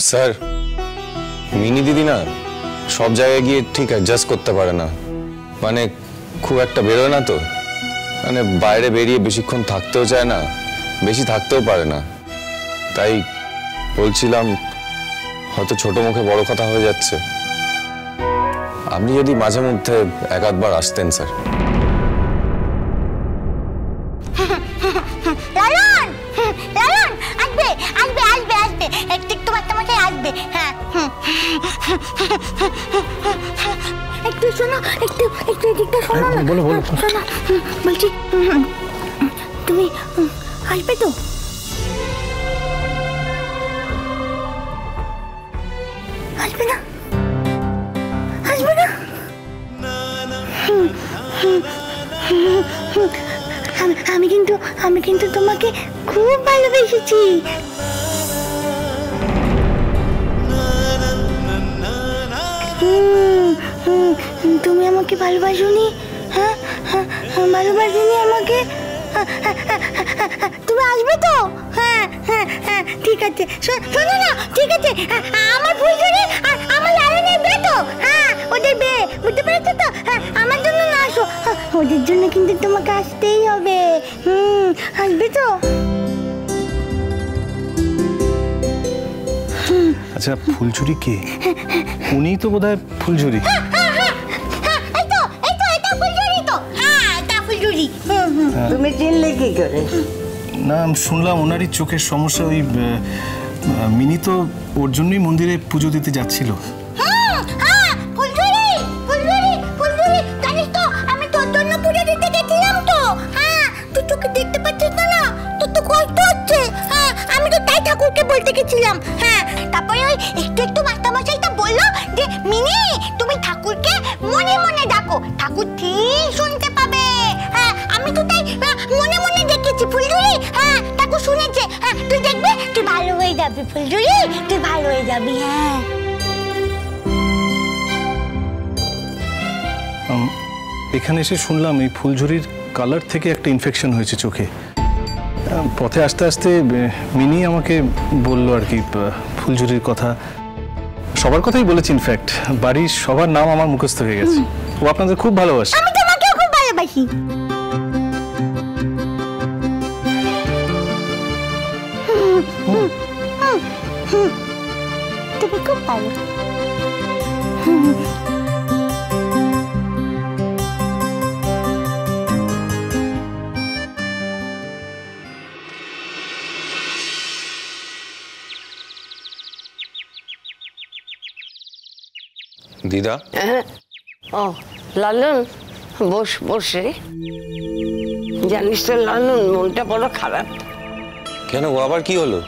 Sir, mini দিদি না সব জায়গায় গিয়ে ঠিক অ্যাডজাস্ট করতে পারে না, মানে খুব একটা বেরোয় না তো, মানে বাইরে বেরিয়ে বেশিক্ষণ থাকতেও চায় না, বেশি থাকতেও পারে না। তাই বলছিলাম হয়তো ছোট মুখে বড় কথা হয়ে যাচ্ছে, আপনি যদি মাঝে মধ্যে এক আধবার আসতেন স্যার। একটু শোনো, একটু এদিকটা শোনো না। বলো বলো। শোনো, বলছি তুমি আসবে তো? আসবে না? আসবে না? আমি কিন্তু তোমাকে খুব ভালোবেসেছি। তুমি আমাকে ভালোবাসোনি? হ্যাঁ, ভালোবাসোনি আমাকে? তুমি আসবে তো? হ্যাঁ হ্যাঁ হ্যাঁ, ঠিক আছে। শোনো না, ঠিক আছে, আমার ফুলঝুরি আর আমার লালনের বিয়ে তো, হ্যাঁ ওদের বিয়ে, বুঝতে পেরেছো তো? হ্যাঁ, আমার জন্য না আসো, ওদের জন্য কিন্তু তোমাকে আসতেই হবে। আসবে তো? আচ্ছা, ফুলঝুরি কে? উনি তো বোধহয় ফুলঝুরি। তুমি চিনলে কি করে? না, শুনলাম ওনারই চোখের সমস্যা, ওই মিনি তো ওর জন্যই মন্দিরে পুজো দিতে যাচ্ছিল। আমি তোর জন্য পুজো দিতে গেছিলাম তো। হ্যাঁ, তুই চোখে দেখতে পাচ্ছিস না, তোর তো কষ্ট হচ্ছে। হ্যাঁ, আমি তো তাই ঠাকুরকে বলতে গেছিলাম। হ্যাঁ, তারপরে ওই একটু মাস্টারমশাইটা বললো যে মিনি তুমি ঠাকুরকে মনে মনে ডাকো, ঠাকুর ঠিক শুনতে পাবে। হ্যাঁ, আমি তো তাই মনে মনে ডেকেছি ফুলঝুরি। হ্যাঁ, ঠাকুর শুনেছে। হ্যাঁ, তুই দেখবি তুই ভালো হয়ে যাবি ফুলঝুরি, তুই ভালো হয়ে যাবি। হ্যাঁ, এখানে এসে শুনলাম এই ফুলঝুরির কালার থেকে একটা ইনফেকশন হয়েছে চোখে। পথে আস্তে আস্তে মিনি আমাকে বললো আর কি ফুলঝুরির কথা, সবার কথাই বলেছি। ইনফ্যাক্ট বাড়ির সবার নাম আমার মুখস্থ হয়ে গেছে। ও আপনাদের খুব ভালোবাসে। আমি তোমাকেও খুব ভালোবাসি। তুমি খুব ভালো। দিদা। ও লালন, বস রে। জানিস তো লালন, মনটা বড় খারাপ। কেন, ও আবার কি হলো?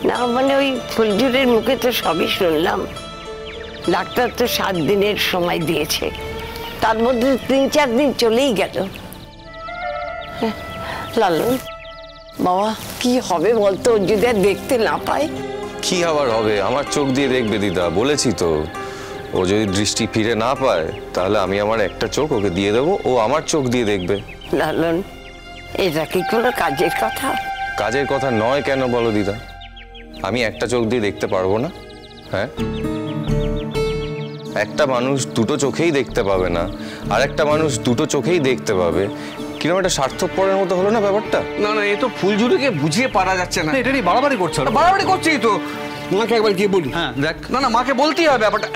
না মানে ওই ফুলঝুরির মুখে তো সবই শুনলাম। ডাক্তার তো 7 দিনের সময় দিয়েছে, তার মধ্যে 3-4 দিন চলেই গেল। লালন বাবা, কি হবে বলতো যদি আর দেখতে না পায়? কি আবার হবে, আমার চোখ দিয়ে দেখবে দিদা, বলেছি তো। ও যদি দৃষ্টি ফিরে না পায় তাহলে আমি আমার একটা চোখ ওকে দিয়ে দেবো, ও আমার চোখ দিয়ে দেখবে। লালন, এটা কি কোনো কাজের কথা? কাজের কথা নয় কেন বলো দিদা? আমি একটা চোখ দিয়ে দেখতে পারবো না? হ্যাঁ, একটা মানুষ দুটো চোখেই দেখতে পাবে না, আর একটা মানুষ দুটো চোখেই দেখতে পাবে। কিরকম একটা স্বার্থপরের মতো হলো না ব্যাপারটা? না না, এ তো ফুলঝুরিকে বুঝিয়ে পারা যাচ্ছে না। এটা নিয়ে বাড়াবাড়ি করছো। বাড়াবাড়ি করছেই তো। মাকে একবার গিয়ে বলি। হ্যাঁ দেখ। না মাকে বলতেই হবে ব্যাপারটা।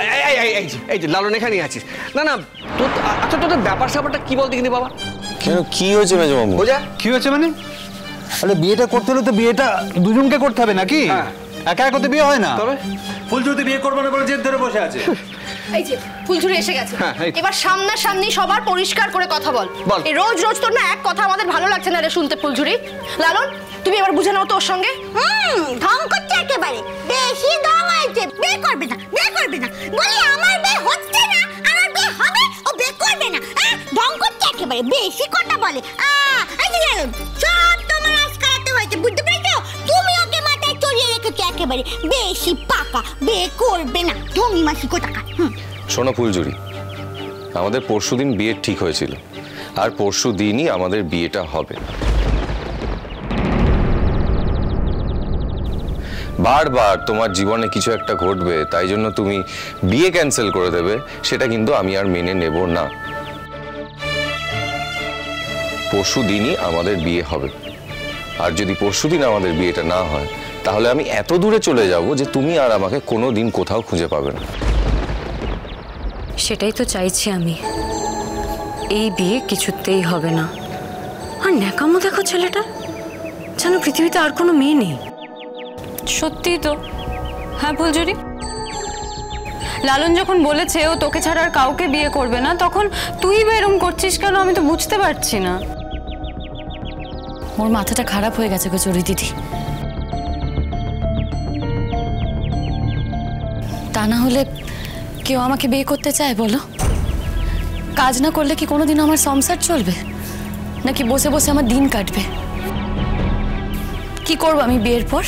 এই যে লালন এখানেই আছিস। না তোর, আচ্ছা তোদের ব্যাপার স্যাপারটা কি বলতে কিনি বাবা? কেন, কি হয়েছে মেজবাবু? বোঝা কি হয়েছে মানে? আরে বিয়েটা করতে হলে তো বিয়েটা দুজনকে করতে হবে নাকি? একা একা তো বিয়ে হয় না। তবে ফুলঝুরি বিয়ে করবে না বলে জেদ ধরে বসে আছে। এই যে ফুলঝুরি এসে গেছে, এবার সামনাসামনি সবার পরিষ্কার করে কথা বল। এই রোজ তোর না এক কথা আমাদের ভালো লাগছে না রে শুনতে ফুলঝুরি। লালন, তুমি এবার বুঝে নাও তো ওর সঙ্গে। ঢং করছে একেবারে, বেশি ঢং হয়েছে। বিয়ে করবে না, বিয়ে করবে না বলি, আমার বিয়ে হচ্ছে না, আমার বিয়ে হবে, ও বিয়ে করবে না। ঢং করছে একেবারে, বেশি কথা বলে। এই যে লালন, সব তোমার আজকালাতে হয়েছে, বুঝতে পেরেছো? তুমি ওকে মাথায় চড়িয়ে রেখেছো একেবারে, বেশি পাকা, বিয়ে করবে না, ঢঙ্গি মাসি কোথাকা। শোনো ফুলঝুরি, আমাদের পরশুদিন বিয়ে ঠিক হয়েছিল, আর পরশুদিনই আমাদের বিয়েটা হবে। বারবার তোমার জীবনে কিছু একটা ঘটবে, তাই জন্য তুমি বিয়ে ক্যান্সেল করে দেবে, সেটা কিন্তু আমি আর মেনে নেব না। পরশু দিনই আমাদের বিয়ে হবে, আর যদি পরশু দিন আমাদের বিয়েটা না হয় তাহলে আমি এত দূরে চলে যাব যে তুমি আর আমাকে কোনো দিন কোথাও খুঁজে পাবে না। সেটাই তো চাইছি আমি। এই বিয়ে কিছুতেই হবে না। আর ন্যাকামো দেখো ছেলেটা, যেন পৃথিবীতে আর কোনো মেয়ে নেই। সত্যিই তো। হ্যাঁ ফুলঝুরি, লালন যখন বলেছে ও তোকে ছাড়া আর কাউকে বিয়ে করবে না, তখন তুই বেরম করছিস কেন? আমি তো বুঝতে পারছি না। ওর মাথাটা খারাপ হয়ে গেছে গো চুরি দিদি। তা না হলে কেউ আমাকে বিয়ে করতে চায় বলো? কাজ না করলে কি কোনোদিন আমার সংসার চলবে, নাকি বসে বসে আমার দিন কাটবে? কি করবো আমি বিয়ের পর?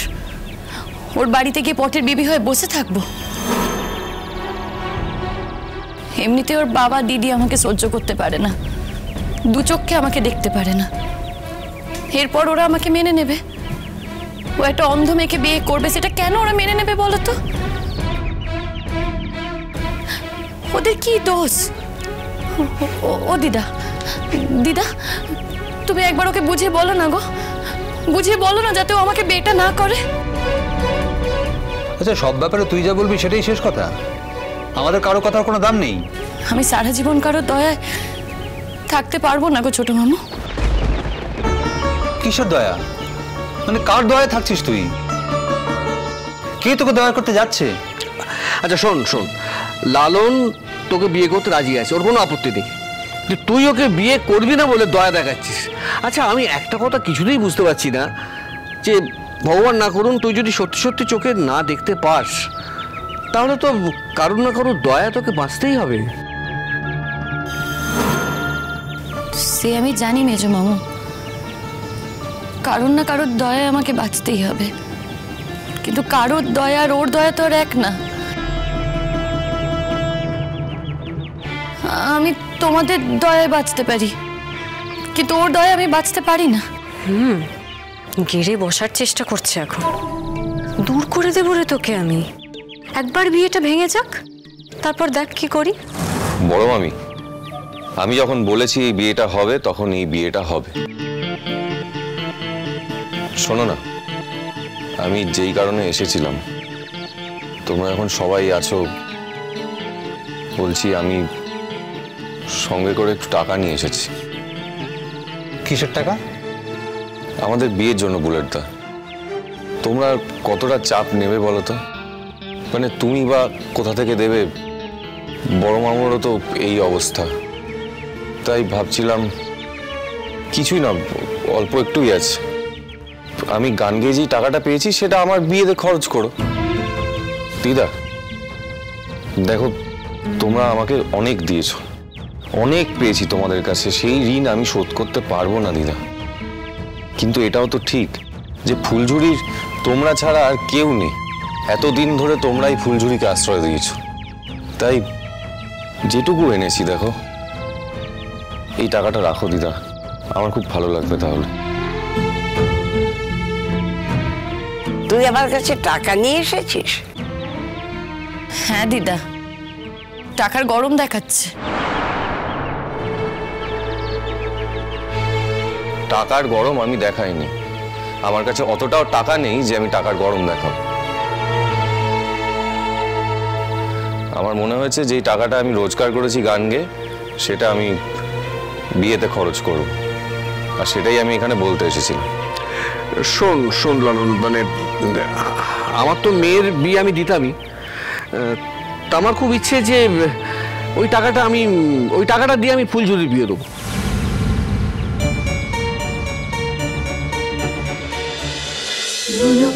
ওর বাড়িতে গিয়ে পটের বিবি হয়ে বসে থাকবো? এমনিতে ওর বাবা দিদি আমাকে সহ্য করতে পারে না, দু চোখে আমাকে দেখতে পারে না। এরপর ওরা আমাকে মেনে নেবে? ও একটা অন্ধ মেয়েকে বিয়ে করবে, সেটা কেন ওরা মেনে নেবে বলো তো? ওদের কি দোষ? ও দিদা, দিদা তুমি একবার ওকে বুঝিয়ে বলো না গো, বুঝিয়ে বলো না যাতে ও আমাকে বিয়েটা না করে। আচ্ছা, সব ব্যাপারে তুই যা বলবি সেটাই শেষ কথা? আমাদের কারো কথার কোনো দাম নেই? আমি সারা জীবন কারো দয়ায় থাকতে পারবো না গো ছোট মামু। কিসের দয়া? মানে কার দয়ায় থাকছিস তুই? কে তোকে দয়া করতে যাচ্ছে? আচ্ছা শোন শোন, লালন তোকে বিয়ে করতে রাজি আছে, ওর কোনো আপত্তি নেই, কিন্তু তুই ওকে বিয়ে করবি না বলে দয়া দেখাচ্ছিস। আচ্ছা আমি একটা কথা কিছুতেই বুঝতে পারছি না, যে ভগবান না করুন তুই যদি সত্যি সত্যি চোখে না দেখতে পাস, তাহলে তো কারোর না কারোর দয়া তোকে বাঁচতেই হবে। সে আমি জানি মেজো মামু, কারোর না কারোর দয়ায় আমাকে বাঁচতেই হবে, কিন্তু কারোর দয়া আর ওর দয়া তো আর এক না। আমি তোমাদের দয়ায় বাঁচতে পারি, কিন্তু ওর দয়ায় আমি বাঁচতে পারি না। গেড়ে বসার চেষ্টা করছে এখন। দূর করে দেবো রে তোকে আমি। একবার বিয়েটা ভেঙে যাক, তারপর দেখ কি করি। বড় মামি, আমি যখন বলেছি এই বিয়েটা হবে, তখন এই বিয়েটা হবে। শোনো না, আমি যেই কারণে এসেছিলাম, তোমরা এখন সবাই আছো, বলছি আমি সঙ্গে করে একটু টাকা নিয়ে এসেছি। কিসের টাকা? আমাদের বিয়ের জন্য বুলেটদা। তোমরা কতটা চাপ নেবে বলো তো? মানে তুমি বা কোথা থেকে দেবে? বড় মামুরও তো এই অবস্থা, তাই ভাবছিলাম কিছুই না, অল্প একটুই আছে। আমি গান গেয়ে যেই টাকাটা পেয়েছি সেটা আমার বিয়েতে খরচ করো। দিদা দেখো, তোমরা আমাকে অনেক দিয়েছো, অনেক পেয়েছি তোমাদের কাছে, সেই ঋণ আমি শোধ করতে পারবো না দিদা। কিন্তু এটাও তো ঠিক যে ফুলঝুরির তোমরা ছাড়া আর কেউ নেই। এতদিন ধরে তোমরাই ফুলঝুরিকে আশ্রয় দিয়েছো, তাই যেটুকু এনেছি দেখো, এই টাকাটা রাখো দিদা, আমার খুব ভালো লাগবে তাহলে। তুই আমার কাছে টাকা নিয়ে এসেছিস? হ্যাঁ দিদা, টাকার গরম দেখাচ্ছে। টাকার গরম আমি দেখাইনি, আমার কাছে অতটাও টাকা নেই যে আমি টাকার গরম দেখাবো। আমার মনে হয়েছে যে টাকাটা আমি রোজগার করেছি গান গেয়ে, সেটা আমি বিয়েতে খরচ করব, আর সেটাই আমি এখানে বলতে এসেছিলাম। শোন শোন লালন, মানে আমার তো মেয়ের বিয়ে আমি দিতামই, তা আমার খুব ইচ্ছে যে ওই টাকাটা দিয়ে আমি ফুলঝুরির বিয়ে দেবো। বলো